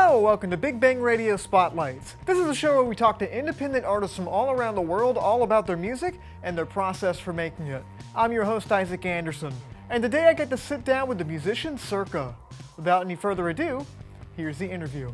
Hello, welcome to Big Bang Radio Spotlights. This is a show where we talk to independent artists from all around the world all about their music and their process for making it. I'm your host, Isaac Anderson, and today I get to sit down with the musician Circa. Without any further ado, here's the interview.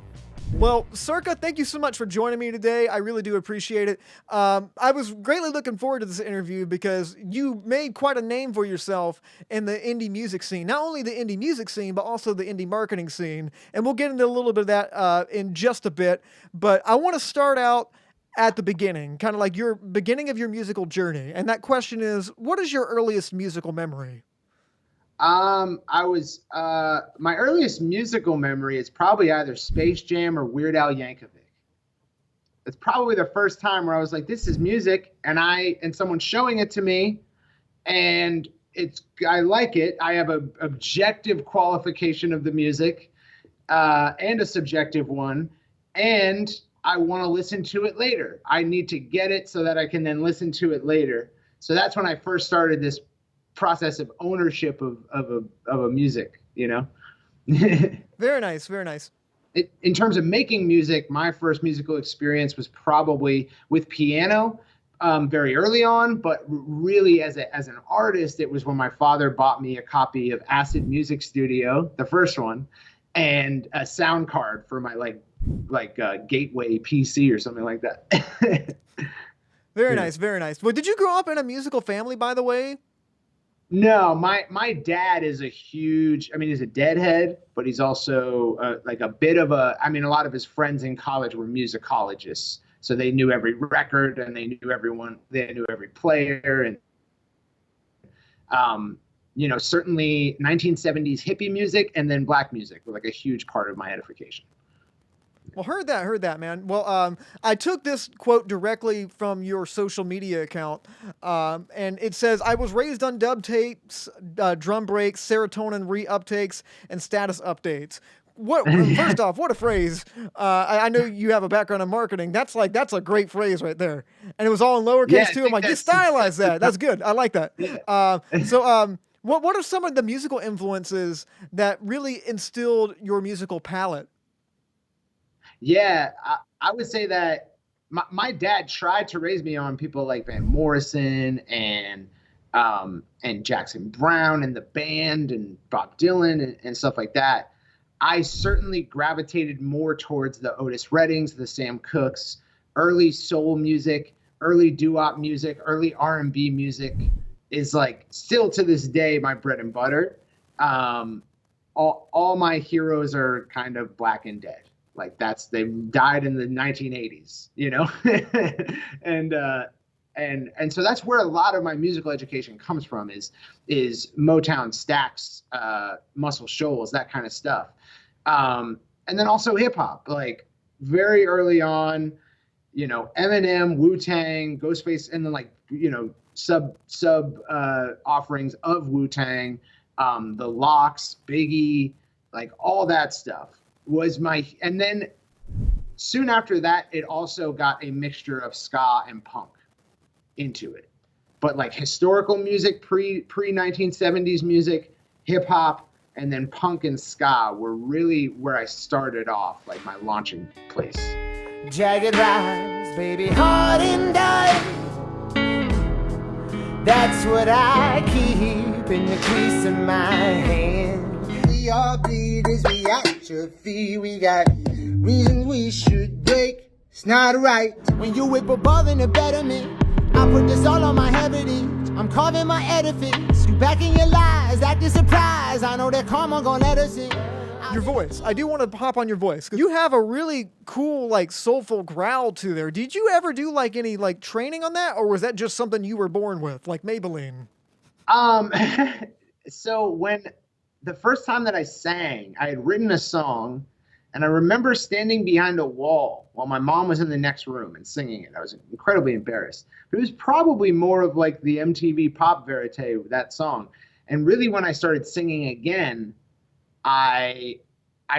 Well, Circa, thank you so much for joining me today. I really do appreciate it. I was greatly looking forward to this interview because you made quite a name for yourself in the indie music scene. Not only the indie music scene, but also the indie marketing scene. And we'll get into a little bit of that in just a bit. But I want to start out at the beginning, kind of like your beginning of your musical journey. And that question is, what is your earliest musical memory? My earliest musical memory is probably either Space Jam or Weird Al Yankovic. It's probably the first time where I was like, this is music, and someone showing it to me, and I like it. I have an objective qualification of the music, and a subjective one, and I want to listen to it later. I need to get it so that I can then listen to it later. So that's when I first started this process of ownership of a music, you know. Very nice, very nice. In terms of making music, my first musical experience was probably with piano, very early on, but really as an artist, it was when my father bought me a copy of Acid Music Studio, the first one, and a sound card for my like Gateway PC or something like that. Very nice, very nice. Well, did you grow up in a musical family, by the way? No, my dad is he's a deadhead, but he's also a lot of his friends in college were musicologists. So they knew every record and they knew everyone, they knew every player. And, certainly 1970s hippie music and then black music were like a huge part of my edification. Well, heard that, man. Well, I took this quote directly from your social media account, and it says, I was raised on dub tapes, drum breaks, serotonin reuptakes, and status updates. First off, what a phrase. I know you have a background in marketing. That's a great phrase right there. And it was all in lowercase too. I'm like, you stylize that. That's good. I like that. Yeah. What are some of the musical influences that really instilled your musical palette? Yeah, I would say that my dad tried to raise me on people like Van Morrison and Jackson Browne and the band and Bob Dylan and stuff like that. I certainly gravitated more towards the Otis Reddings, the Sam Cookes, early soul music, early doo-wop music, early R&B music is like still to this day my bread and butter. All my heroes are kind of black and dead. Like they died in the 1980s, you know, and so that's where a lot of my musical education comes from is Motown, Stax, Muscle Shoals, that kind of stuff, and then also hip hop. Like very early on, Eminem, Wu-Tang, Ghostface, and then sub offerings of Wu-Tang, the Lox, Biggie, like all that stuff. And then soon after that, it also got a mixture of ska and punk into it. But like historical music, pre 1970s music, hip hop, and then punk and ska were really where I started off, like my launching place. Jagged lines, baby, hard and die. That's what I keep in the crease of my hand. We all bleed as we atrophy. We got reasons we should break. It's not right. When you whip above in a betterment, I put this all on my heritage. I'm carving my edifice. You back in your lies, acting surprised. I know that karma gonna let us in. Your voice. I do want to hop on your voice. You have a really cool, like, soulful growl to there. Did you ever do like any like training on that, or was that just something you were born with, like Maybelline? So when the first time that I sang, I had written a song, and I remember standing behind a wall while my mom was in the next room and singing it. I was incredibly embarrassed. But it was probably more of like the MTV pop verite, that song. And really when I started singing again, I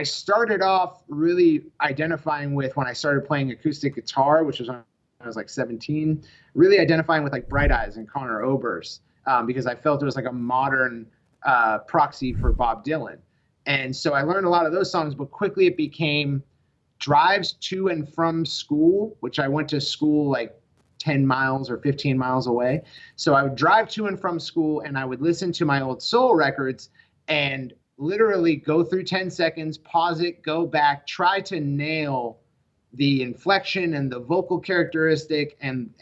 started off really identifying with, when I started playing acoustic guitar, which was when I was like 17, really identifying with like Bright Eyes and Conor Oberst, because I felt it was like a modern proxy for Bob Dylan. And so I learned a lot of those songs, but quickly it became drives to and from school, which I went to school like 10 miles or 15 miles away. So I would drive to and from school, and I would listen to my old soul records and literally go through 10 seconds, pause it, go back, try to nail the inflection and the vocal characteristic and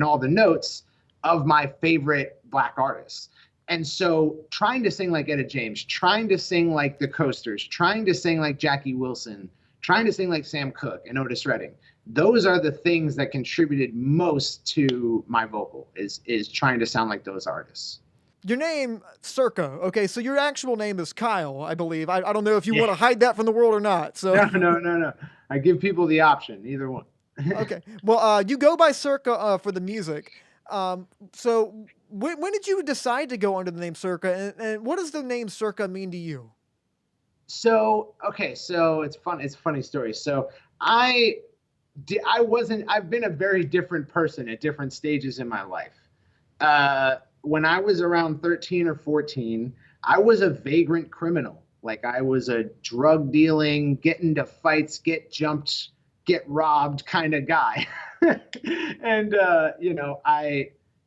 all the notes of my favorite Black artists. And so trying to sing like Etta James, trying to sing like the Coasters, trying to sing like Jackie Wilson, trying to sing like Sam Cooke and Otis Redding, those are the things that contributed most to my vocal, is trying to sound like those artists. Your name, Circa. Okay, so your actual name is Kyle, I believe. I don't know if you want to hide that from the world or not. So No. I give people the option, either one. Okay. Well, you go by Circa for the music. So when did you decide to go under the name Circa, and what does the name Circa mean to you? So it's fun. It's a funny story. So I've been a very different person at different stages in my life. When I was around 13 or 14, I was a vagrant criminal. Like, I was a drug dealing, get into fights, get jumped, get robbed kind of guy. And,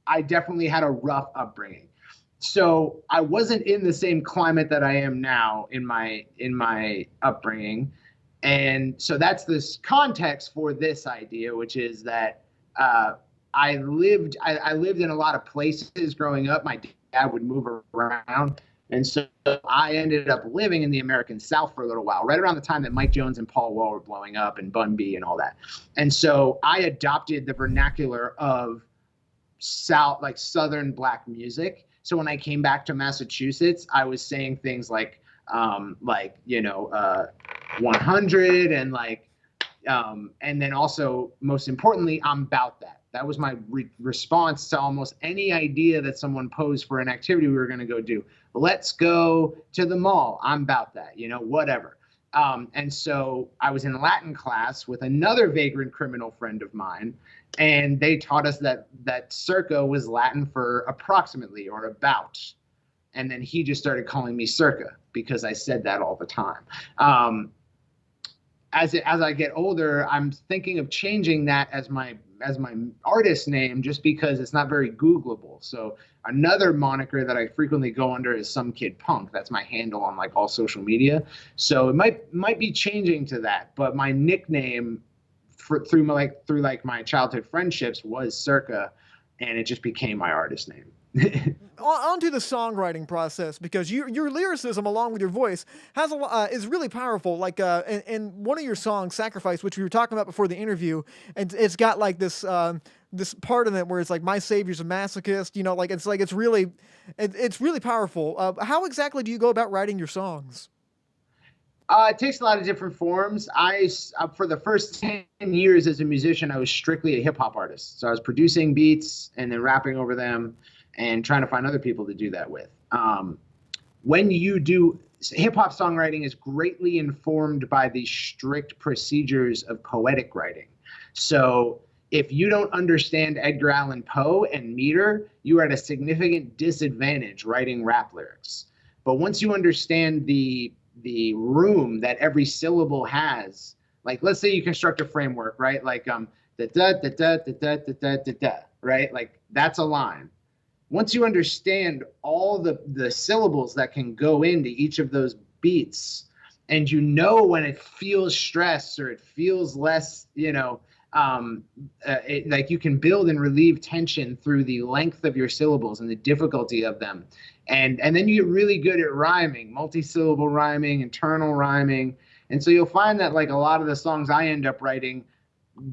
I definitely had a rough upbringing. So I wasn't in the same climate that I am now in my upbringing. And so that's this context for this idea, which is that I lived in a lot of places growing up. My dad would move around. And so I ended up living in the American South for a little while, right around the time that Mike Jones and Paul Wall were blowing up, and Bun B and all that. And so I adopted the vernacular of Southern Black music. So when I came back to Massachusetts, I was saying things like 100 and then also, most importantly, I'm about that. That was my response to almost any idea that someone posed for an activity we were going to go do. Let's go to the mall. I'm about that, whatever. And so I was in Latin class with another vagrant criminal friend of mine, and they taught us that circa was Latin for approximately or about. And then he just started calling me Circa because I said that all the time. As I get older, I'm thinking of changing that as my artist name, just because it's not very Googleable. So another moniker that I frequently go under is Some Kid Punk. That's my handle on like all social media. So it might be changing to that. But my nickname through my childhood friendships was Circa, and it just became my artist name. On to the songwriting process, because your lyricism along with your voice is really powerful. Like in one of your songs, "Sacrifice," which we were talking about before the interview, and it's got like this part in it where it's like, "My savior's a masochist," it's really powerful. How exactly do you go about writing your songs? It takes a lot of different forms. For the first 10 years as a musician, I was strictly a hip hop artist. So I was producing beats and then rapping over them, and trying to find other people to do that with. When you do hip-hop songwriting is greatly informed by the strict procedures of poetic writing. So if you don't understand Edgar Allan Poe and meter, you are at a significant disadvantage writing rap lyrics. But once you understand the room that every syllable has, like, let's say you construct a framework, right? Like da da da da da da da da da, right? Like, that's a line. Once you understand all the syllables that can go into each of those beats, and when it feels stressed or it feels less, like you can build and relieve tension through the length of your syllables and the difficulty of them. And then you get really good at rhyming, multi-syllable rhyming, internal rhyming. And so you'll find that like a lot of the songs I end up writing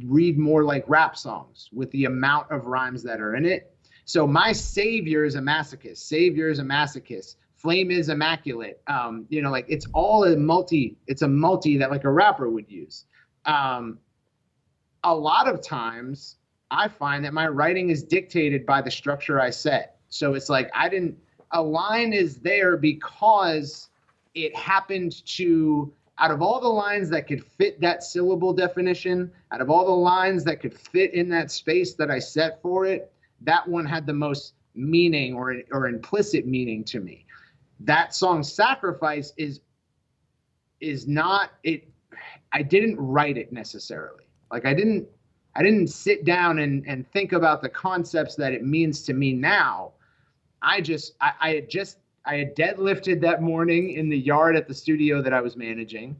read more like rap songs with the amount of rhymes that are in it. So my savior is a masochist. Savior is a masochist. Flame is immaculate. It's all a multi that like a rapper would use. A lot of times I find that my writing is dictated by the structure I set. So it's like a line is there because it happened to, out of all the lines that could fit that syllable definition, out of all the lines that could fit in that space that I set for it, that one had the most meaning or implicit meaning to me. That song "Sacrifice" is not it. I didn't write it necessarily. Like I didn't sit down and think about the concepts that it means to me now. I had deadlifted that morning in the yard at the studio that I was managing.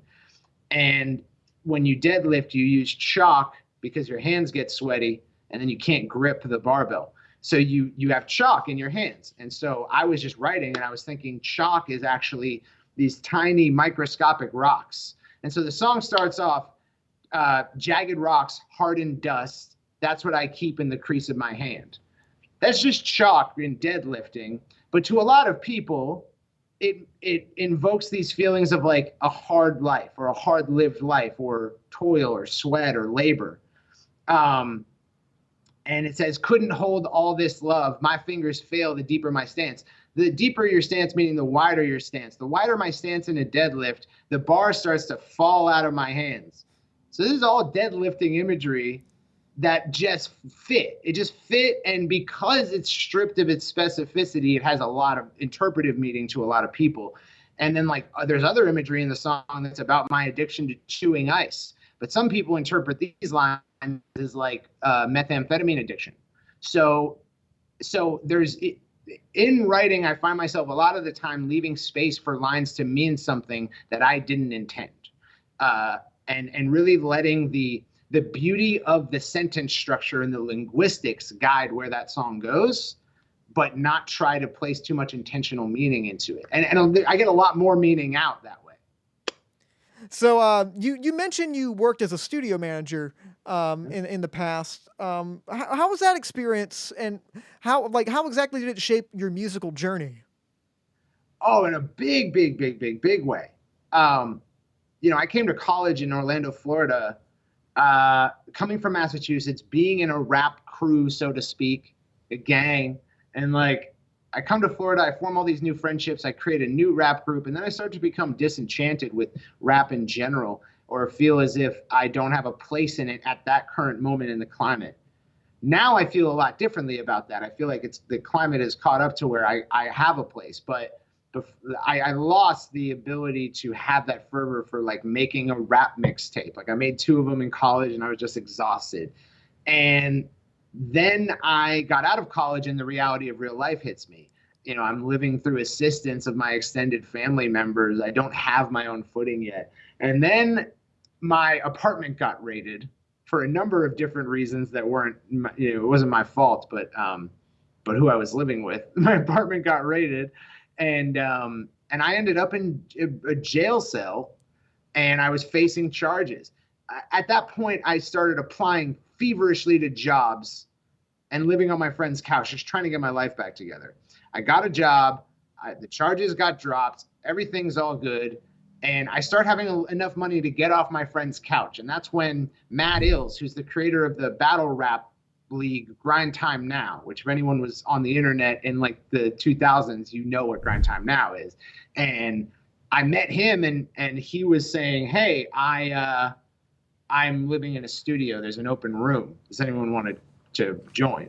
And when you deadlift, you use chalk because your hands get sweaty and then you can't grip the barbell. So you have chalk in your hands. And so I was just writing and I was thinking chalk is actually these tiny microscopic rocks. And so the song starts off, jagged rocks, hardened dust. That's what I keep in the crease of my hand. That's just chalk in deadlifting. But to a lot of people, it invokes these feelings of like a hard life or a hard-lived life or toil or sweat or labor. And it says, couldn't hold all this love. My fingers fail the deeper my stance. The deeper your stance, meaning the wider your stance. The wider my stance in a deadlift, the bar starts to fall out of my hands. So this is all deadlifting imagery that just fit. It just fit, and because it's stripped of its specificity, it has a lot of interpretive meaning to a lot of people. And then like there's other imagery in the song that's about my addiction to chewing ice. But some people interpret these lines as like methamphetamine addiction. So there's in writing, I find myself a lot of the time leaving space for lines to mean something that I didn't intend, and really letting the beauty of the sentence structure and the linguistics guide where that song goes, but not try to place too much intentional meaning into it. And I get a lot more meaning out that way. So you mentioned you worked as a studio manager in the past. How was that experience, and how exactly did it shape your musical journey? Oh, in a big way. I came to college in Orlando, Florida, coming from Massachusetts, being in a rap crew, so to speak, a gang, and like I come to Florida, I form all these new friendships, I create a new rap group, and then I start to become disenchanted with rap in general, or feel as if I don't have a place in it at that current moment in the climate. Now I feel a lot differently about that. I feel like the climate is caught up to where I have a place, but I lost the ability to have that fervor for like making a rap mixtape. Like I made 2 of them in college and I was just exhausted. And then I got out of college and the reality of real life hits me. I'm living through assistance of my extended family members. I don't have my own footing yet. And then my apartment got raided for a number of different reasons that weren't, it wasn't my fault, but who I was living with. My apartment got raided. And I ended up in a jail cell, and I was facing charges. At that point, I started applying feverishly to jobs and living on my friend's couch, just trying to get my life back together. I got a job, the charges got dropped, everything's all good, and I start having enough money to get off my friend's couch. And that's when Matt Ills, who's the creator of the battle rap league Grind Time Now, which if anyone was on the internet in like the 2000s, you know what Grind Time Now is. And I met him, and he was saying, hey, I'm living in a studio. There's an open room. Does anyone want to join?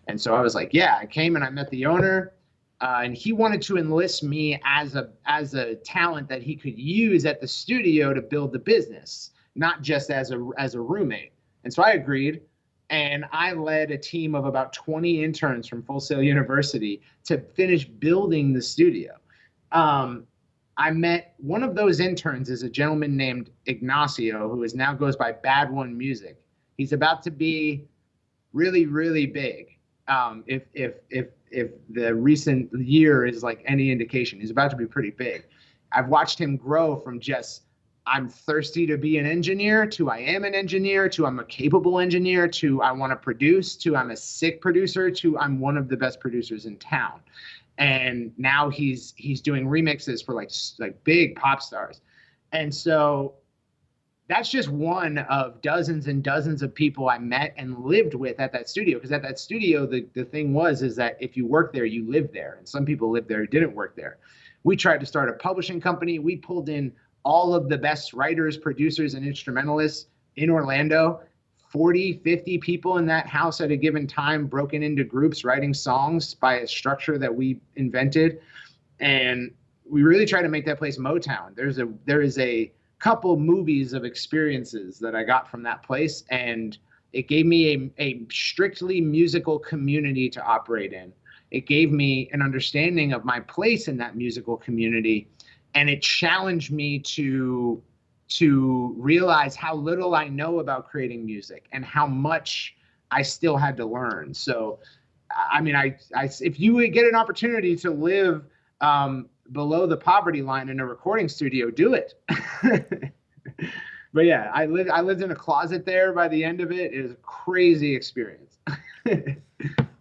And so I was like, yeah. I came and I met the owner, and he wanted to enlist me as a talent that he could use at the studio to build the business, not just as a roommate. And so I agreed. And I led a team of about 20 interns from Full Sail University to finish building the studio. I met one of those interns is a gentleman named Ignacio, who now goes by Bad One Music. He's about to be really, really big. If the recent year is like any indication, he's about to be pretty big. I've watched him grow from just I'm thirsty to be an engineer to I am an engineer to I'm a capable engineer to I want to produce to I'm a sick producer to I'm one of the best producers in town. And now he's doing remixes for like big pop stars. And so that's just one of dozens and dozens of people I met and lived with at that studio. Because at that studio, the thing is that if you work there, you live there. And some people live there who didn't work there. We tried to start a publishing company. We pulled in all of the best writers, producers, and instrumentalists in Orlando. 40, 50 people in that house at a given time, broken into groups, writing songs by a structure that we invented. And we really try to make that place Motown. There is a couple movies of experiences that I got from that place, and it gave me a strictly musical community to operate in. It gave me an understanding of my place in that musical community, and it challenged me to realize how little I know about creating music and how much I still had to learn. So, I mean, if you would get an opportunity to live below the poverty line in a recording studio, do it. But yeah, I lived in a closet there by the end of it. It was a crazy experience.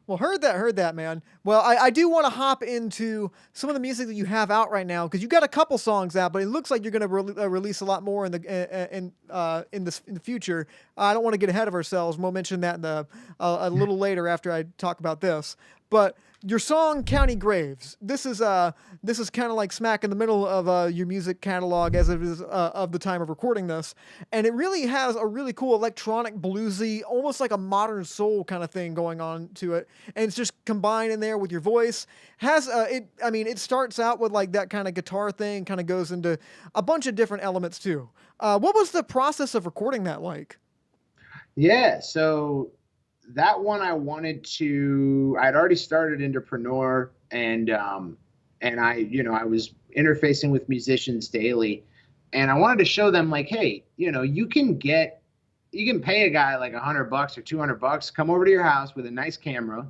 Well, heard that, man. Well, I do want to hop into some of the music that you have out right now, because you got a couple songs out, but it looks like you're going to release a lot more in the future. I don't want to get ahead of ourselves. We'll mention that a little later after I talk about this. But your song "County Graves," this is kind of like smack in the middle of your music catalog as it is of the time of recording this, and it really has a really cool electronic bluesy, almost like a modern soul kind of thing going on to it, and it's just combined in there with your voice. It starts out with like that kind of guitar thing, kind of goes into a bunch of different elements too. What was the process of recording that like? Yeah, so that one I'd already started Indepreneur, and I was interfacing with musicians daily, and I wanted to show them like, hey, you can pay a guy like $100 or $200, come over to your house with a nice camera,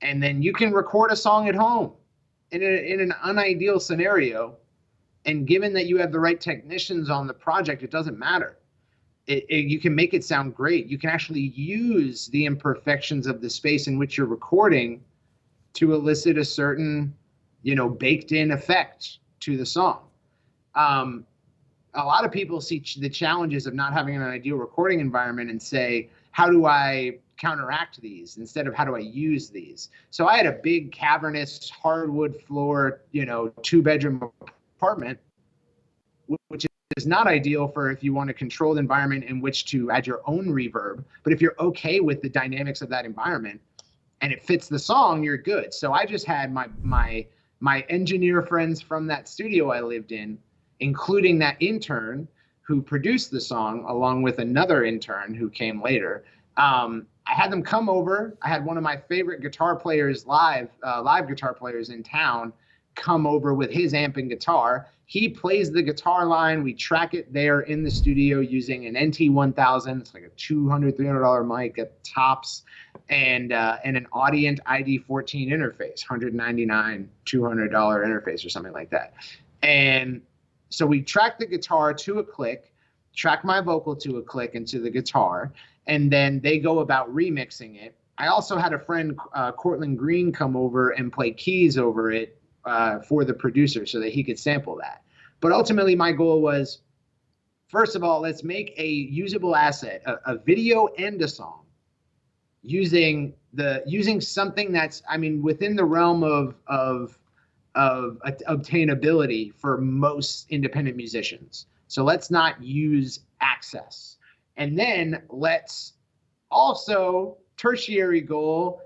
and then you can record a song at home in an unideal scenario. And given that you have the right technicians on the project, it doesn't matter. You can make it sound great. You can actually use the imperfections of the space in which you're recording to elicit a certain, baked in effect to the song. A lot of people see the challenges of not having an ideal recording environment and say, how do I counteract these instead of how do I use these? So I had a big cavernous hardwood floor, 2-bedroom apartment, which is not ideal for if you want a controlled environment in which to add your own reverb. But if you're okay with the dynamics of that environment and it fits the song, you're good. So I just had my engineer friends from that studio I lived in, including that intern who produced the song, along with another intern who came later. I had them come over. I had one of my favorite guitar players, live guitar players in town, come over with his amp and guitar. He plays the guitar line. We track it there in the studio using an NT1000. It's like a $200, $300 mic at tops, and an Audient ID14 interface, $199, $200 interface or something like that. And so we track the guitar to a click, track my vocal to a click into the guitar, and then they go about remixing it. I also had a friend, Cortland Green, come over and play keys over it for the producer so that he could sample that. But ultimately my goal was, first of all, let's make a usable asset, a video and a song, using something that's, within the realm of obtainability for most independent musicians. So let's not use access. And then let's also, tertiary goal,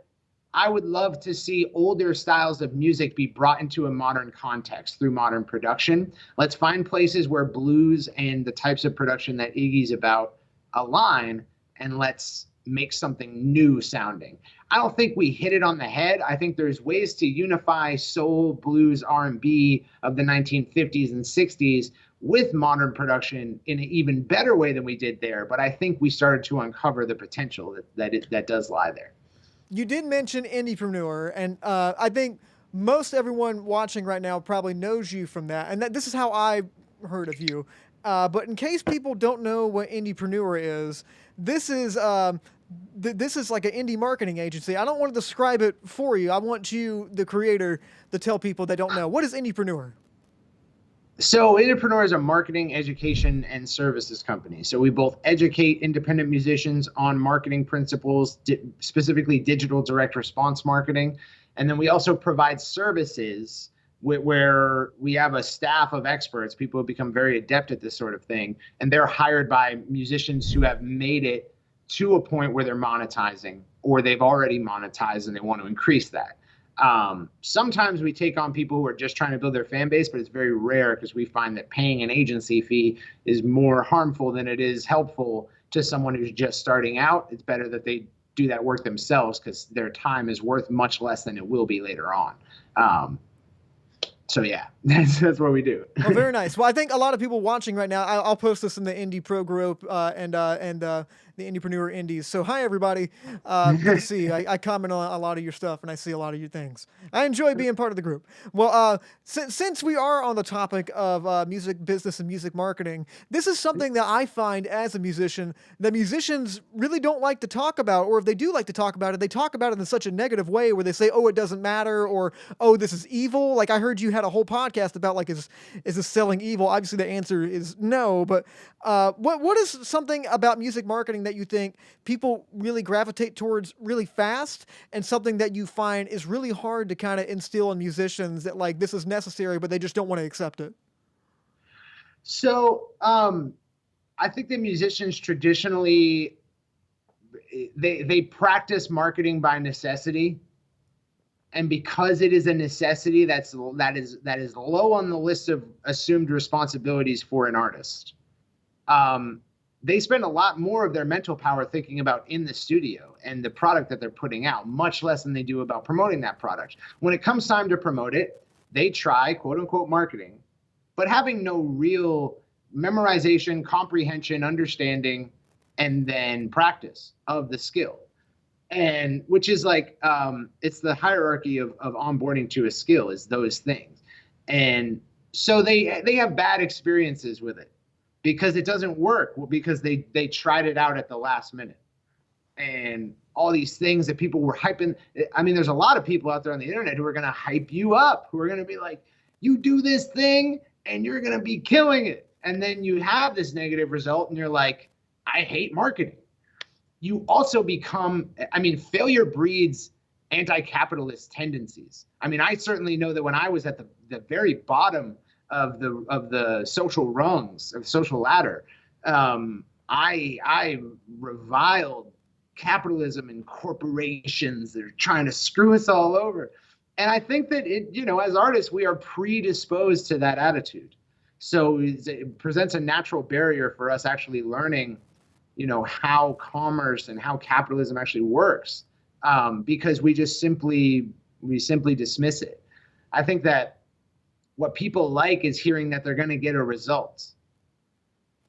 I would love to see older styles of music be brought into a modern context through modern production. Let's find places where blues and the types of production that Iggy's about align, and let's make something new sounding. I don't think we hit it on the head. I think there's ways to unify soul, blues, R&B of the 1950s and 60s with modern production in an even better way than we did there. But I think we started to uncover the potential that does lie there. You did mention Indepreneur, and I think most everyone watching right now probably knows you from that. And this is how I heard of you. But in case people don't know what Indepreneur is, this is like an indie marketing agency. I don't want to describe it for you. I want you, the creator, to tell people that don't know. What is Indepreneur? So Indepreneur is a marketing, education, and services company. So we both educate independent musicians on marketing principles, specifically digital direct response marketing. And then we also provide services where we have a staff of experts, people who become very adept at this sort of thing. And they're hired by musicians who have made it to a point where they're monetizing, or they've already monetized and they want to increase that. Sometimes we take on people who are just trying to build their fan base, but it's very rare because we find that paying an agency fee is more harmful than it is helpful to someone who's just starting out. It's better that they do that work themselves because their time is worth much less than it will be later on. So yeah, that's what we do. Oh, very nice. Well, I think a lot of people watching right now, I'll post this in the Indie Pro group and the Indepreneur Indies. So hi everybody, good to see you. I comment on a lot of your stuff and I see a lot of your things. I enjoy being part of the group. Well, since we are on the topic of music business and music marketing, this is something that I find as a musician that musicians really don't like to talk about, or if they do like to talk about it, they talk about it in such a negative way where they say, oh, it doesn't matter, or oh, this is evil. Like I heard you had a whole podcast about like, is this selling evil? Obviously the answer is no, but what is something about music marketing that you think people really gravitate towards really fast, and something that you find is really hard to kind of instill in musicians that like this is necessary, but they just don't want to accept it? So I think that musicians traditionally, they practice marketing by necessity. And because it is a necessity, that is low on the list of assumed responsibilities for an artist. They spend a lot more of their mental power thinking about in the studio and the product that they're putting out, much less than they do about promoting that product. When it comes time to promote it, they try quote unquote marketing, but having no real memorization, comprehension, understanding, and then practice of the skill. And which is like, it's the hierarchy of onboarding to a skill is those things. And so they have bad experiences with it because it doesn't work, because they tried it out at the last minute. And all these things that people were hyping. I mean, there's a lot of people out there on the internet who are going to hype you up, who are going to be like, you do this thing and you're going to be killing it. And then you have this negative result and you're like, I hate marketing. You also become, I mean, failure breeds anti-capitalist tendencies. I mean, I certainly know that when I was at the very bottom of the social rungs, of the social ladder, I reviled capitalism and corporations that are trying to screw us all over. And I think that as artists, we are predisposed to that attitude. So it presents a natural barrier for us actually learning how commerce and how capitalism actually works, because we simply dismiss it. I think that what people like is hearing that they're going to get a result.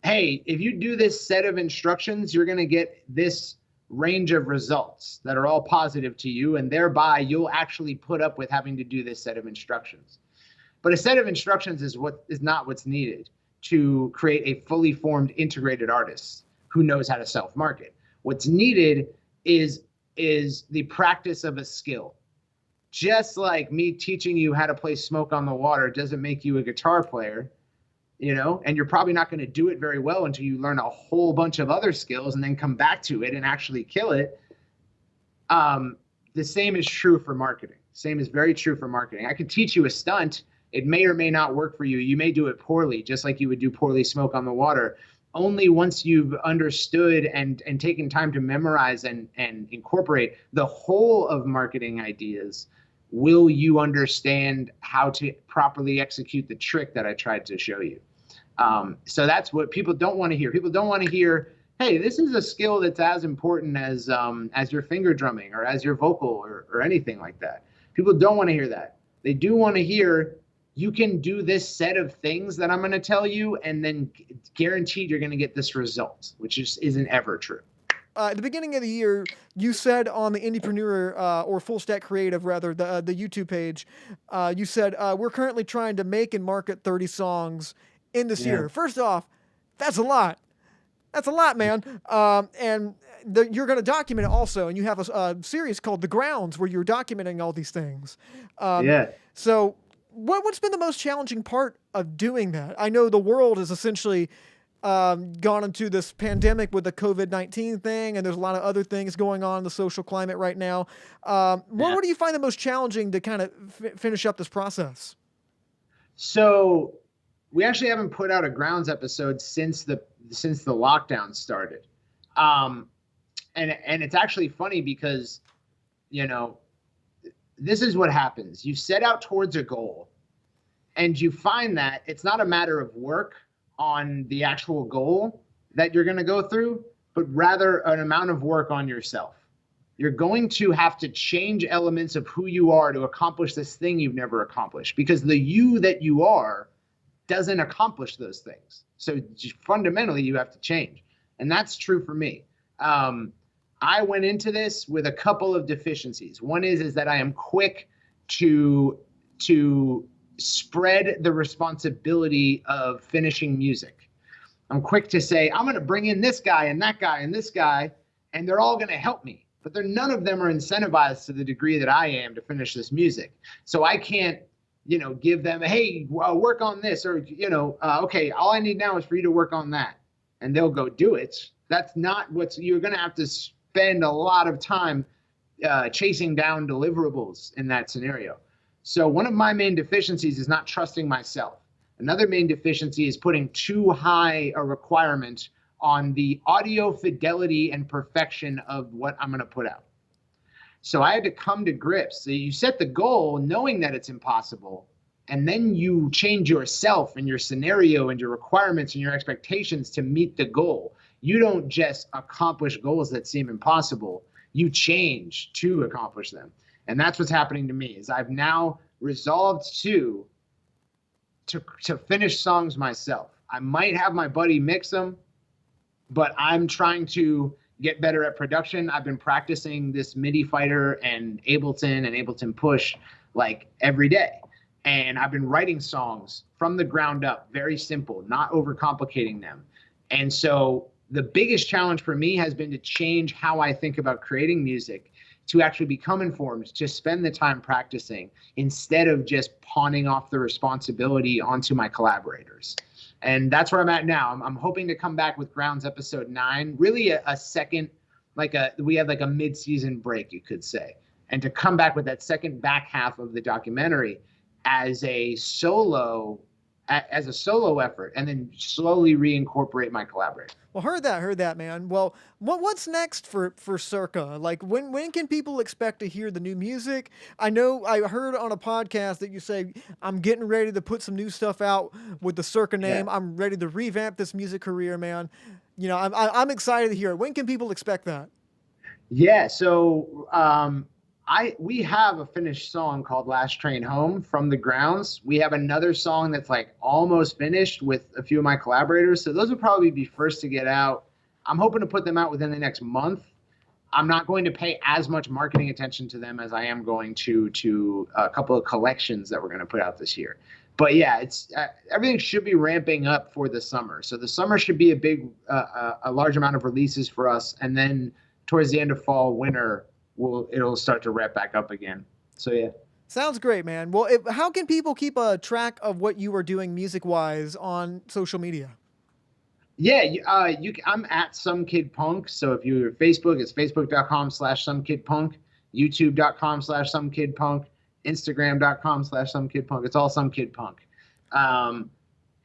Hey, if you do this set of instructions, you're going to get this range of results that are all positive to you, and thereby you'll actually put up with having to do this set of instructions. But a set of instructions is not what's needed to create a fully formed, integrated artist who knows how to self-market. What's needed is the practice of a skill. Just like me teaching you how to play Smoke on the Water doesn't make you a guitar player, and you're probably not going to do it very well until you learn a whole bunch of other skills and then come back to it and actually kill it. The same is true for marketing. Same is very true for marketing. I could teach you a stunt. It may or may not work for you. You may do it poorly, just like you would do poorly Smoke on the Water. Only once you've understood and taken time to memorize and incorporate the whole of marketing ideas will you understand how to properly execute the trick that I tried to show you. So that's what people don't want to hear. People don't want to hear, hey, this is a skill that's as important as your finger drumming or as your vocal or anything like that. People don't want to hear that. They do want to hear, you can do this set of things that I'm going to tell you, and then guaranteed you're going to get this result, which just isn't ever true. At the beginning of the year, you said on the Indepreneur or Full Stack Creative, rather, the YouTube page, you said, we're currently trying to make and market 30 songs in this year. First off, that's a lot. That's a lot, man. And you're going to document it also, and you have a series called The Grounds where you're documenting all these things. So what's been the most challenging part of doing that? I know the world is essentially gone into this pandemic with the COVID-19 thing, and there's a lot of other things going on in the social climate right now. What do you find the most challenging to kind of finish up this process? So we actually haven't put out a Grounds episode since the lockdown started. And it's actually funny because, this is what happens. You set out towards a goal, and you find that it's not a matter of work on the actual goal that you're going to go through, but rather an amount of work on yourself. You're going to have to change elements of who you are to accomplish this thing you've never accomplished, because the you that you are doesn't accomplish those things. So fundamentally, you have to change. And that's true for me. I went into this with a couple of deficiencies. One is that I am quick to spread the responsibility of finishing music. I'm quick to say, I'm going to bring in this guy and that guy and this guy, and they're all going to help me. But none of them are incentivized to the degree that I am to finish this music. So I can't, give them, hey, work on this, or, okay, all I need now is for you to work on that. And they'll go do it. That's not you're going to have to spend a lot of time chasing down deliverables in that scenario. So one of my main deficiencies is not trusting myself. Another main deficiency is putting too high a requirement on the audio fidelity and perfection of what I'm going to put out. So I had to come to grips. So you set the goal knowing that it's impossible, and then you change yourself and your scenario and your requirements and your expectations to meet the goal. You don't just accomplish goals that seem impossible. You change to accomplish them. And that's what's happening to me, is I've now resolved to finish songs myself. I might have my buddy mix them, but I'm trying to get better at production. I've been practicing this MIDI fighter and Ableton Push like every day. And I've been writing songs from the ground up, very simple, not overcomplicating them. And so the biggest challenge for me has been to change how I think about creating music, to actually become informed, to spend the time practicing instead of just pawning off the responsibility onto my collaborators. And that's where I'm at now. I'm hoping to come back with Grounds episode 9, really a second, we had like a mid-season break, you could say, and to come back with that second back half of the documentary as a solo effort, and then slowly reincorporate my collaborators. Well, heard that, man. Well, what's next for Circa? Like, when can people expect to hear the new music? I know I heard on a podcast that you say, I'm getting ready to put some new stuff out with the Circa name. Yeah. I'm ready to revamp this music career, man. I'm excited to hear it. When can people expect that? Yeah, so we have a finished song called Last Train Home from the Grounds. We have another song that's like almost finished with a few of my collaborators. So those will probably be first to get out. I'm hoping to put them out within the next month. I'm not going to pay as much marketing attention to them as I am going to a couple of collections that we're going to put out this year. But yeah, it's everything should be ramping up for the summer. So the summer should be a large amount of releases for us. And then towards the end of fall, winter, it'll start to ramp back up again. So yeah. Sounds great, man. Well, how can people keep a track of what you are doing music-wise on social media? Yeah, I'm at Some Kid Punk. So if you're Facebook, it's facebook.com/somekidpunk, youtube.com/somekidpunk, instagram.com/somekidpunk. It's all Some Kid Punk.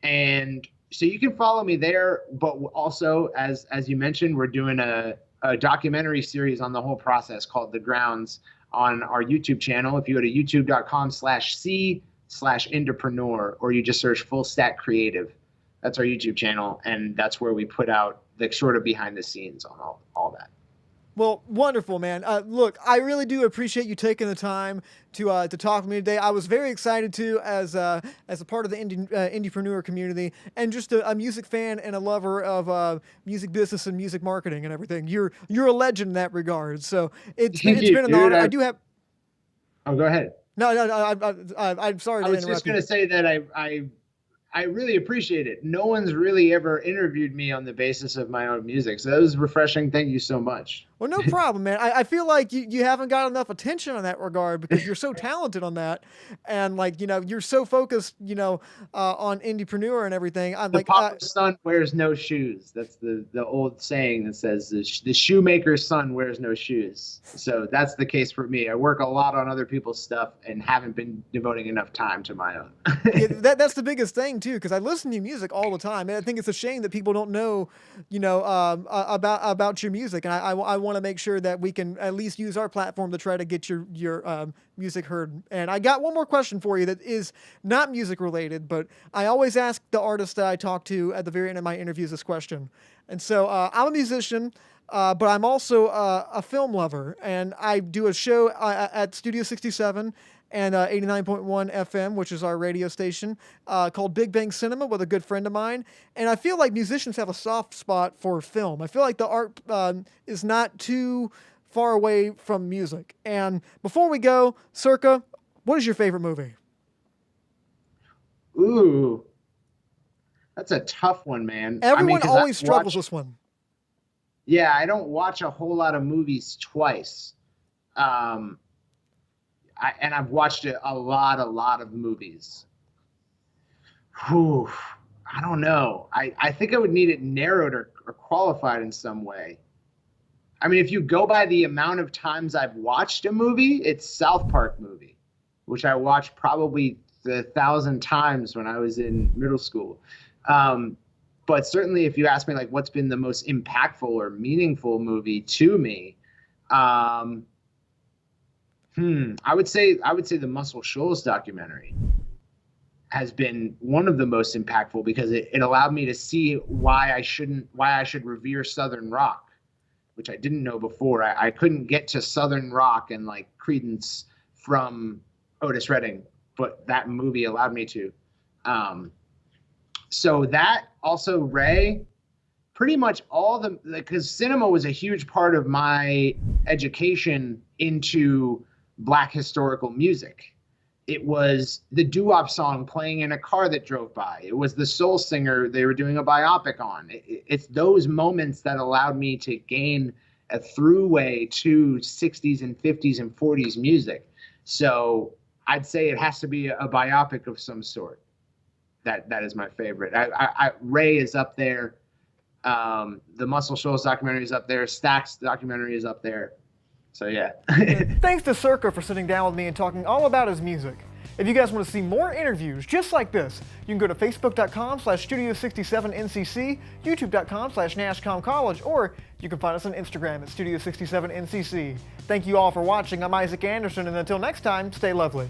And so you can follow me there, but also as you mentioned, we're doing a documentary series on the whole process called The Grounds on our YouTube channel. If you go to youtube.com/c/Indepreneur, or you just search Full Stack Creative, that's our YouTube channel. And that's where we put out the sort of behind the scenes on all that. Well, wonderful, man. Look, I really do appreciate you taking the time to talk with me today. I was very excited to, as a part of the Indepreneur community, and just a music fan and a lover of music business and music marketing and everything. You're a legend in that regard. So it's been an honor. I do have. Oh, go ahead. No. I'm sorry. I was just going to say that I really appreciate it. No one's really ever interviewed me on the basis of my own music. So that was refreshing. Thank you so much. Well, no problem, man. I feel like you haven't got enough attention on that regard, because you're so talented on that. And you're so focused, on Indepreneur and everything. The pauper's son wears no shoes. That's the old saying that says the shoemaker's son wears no shoes. So that's the case for me. I work a lot on other people's stuff and haven't been devoting enough time to my own. That's the biggest thing fun too, because I listen to your music all the time, and I think it's a shame that people don't know, about your music. And I want to make sure that we can at least use our platform to try to get your music heard. And I got one more question for you that is not music related, but I always ask the artists that I talk to at the very end of my interviews this question. And so I'm a musician. But I'm also a film lover, and I do a show at Studio 67 and 89.1 FM, which is our radio station, called Big Bang Cinema with a good friend of mine. And I feel like musicians have a soft spot for film. I feel like the art is not too far away from music. And before we go, Circa, what is your favorite movie? Ooh, that's a tough one, man. Everyone always struggles with this one. Yeah, I don't watch a whole lot of movies twice. And I've watched a lot of movies. Whew, I don't know. I think I would need it narrowed or qualified in some way. I mean, if you go by the amount of times I've watched a movie, it's South Park movie, which I watched probably 1,000 times when I was in middle school. But certainly, if you ask me, like, what's been the most impactful or meaningful movie to me, I would say the Muscle Shoals documentary has been one of the most impactful, because it allowed me to see why I should revere Southern rock, which I didn't know before. I couldn't get to Southern rock and like Creedence from Otis Redding, but that movie allowed me to. So that, also Ray, pretty much because cinema was a huge part of my education into Black historical music. It was the doo-wop song playing in a car that drove by. It was the soul singer they were doing a biopic on. It's those moments that allowed me to gain a throughway to 60s and 50s and 40s music. So I'd say it has to be a biopic of some sort. That is my favorite. Ray is up there. The Muscle Shoals documentary is up there. Stax documentary is up there. So yeah. Thanks to Circa for sitting down with me and talking all about his music. If you guys want to see more interviews just like this, you can go to facebook.com/Studio67NCC, youtube.com/NashComCollege, or you can find us on Instagram at Studio67NCC. Thank you all for watching. I'm Isaac Anderson, and until next time, stay lovely.